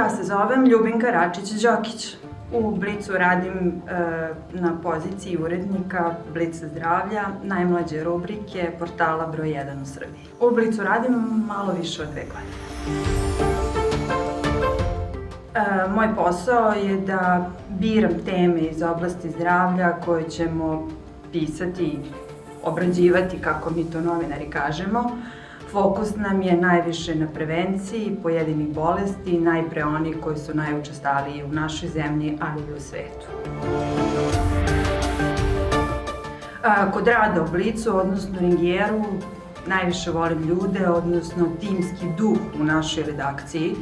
Ja se zovem Ljubinka Račić-Đokić. U Blicu radim na poziciji urednika Blica zdravlja, najmlađe rubrike portala broj 1 u Srbiji. U Blicu radim malo više od 2 godine. Moj posao je da biram teme iz oblasti zdravlja koje ćemo pisati, obrađivati, kako mi to novinari kažemo. Fokus nam je najviše na prevenciji pojedinih bolesti, najpre oni koji su najučestaliji u našoj zemlji, ali i u svetu. Kod rada u Blicu, odnosno Ringijeru, najviše volim ljude, odnosno timski duh u našoj redakciji.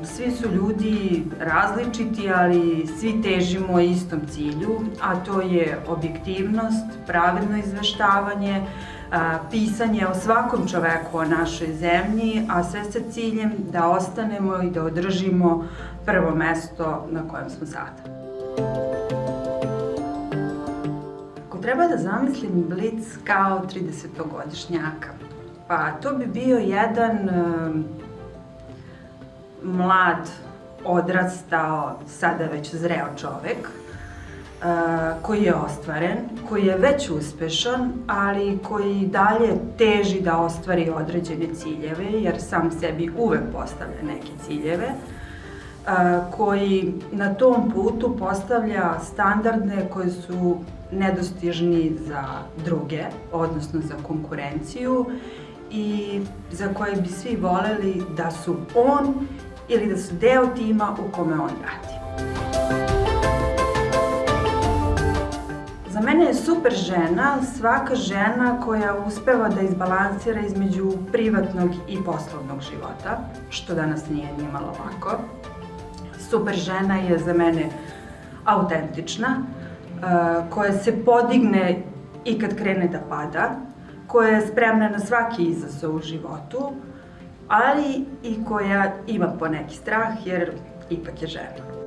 Svi su ljudi različiti, ali svi težimo istom cilju, a to je objektivnost, pravilno izveštavanje, pisanje o svakom čoveku o našoj zemlji, a sve sa ciljem da ostanemo i da održimo prvo mesto na kojem smo sada. Ako treba da zamislim Blic kao 30-godišnjaka, pa to bi bio jedan mlad, odrastao, sada već zreo čovek, koji je ostvaren, koji je već uspešan, ali koji dalje teži da ostvari određene ciljeve, jer sam sebi uvek postavlja neke ciljeve, koji na tom putu postavlja standarde koji su nedostižni za druge, odnosno za konkurenciju, i za koje bi svi voleli da su on ili da su deo tima u kome on radi. Za mene je super žena svaka žena koja uspeva da izbalansira između privatnog i poslovnog života, što danas nije nimalo lako. Super žena je za mene autentična, koja se podigne i kad krene da pada, koja je spremna na svaki izazov u životu, ali i koja ima poneki strah jer ipak je žena.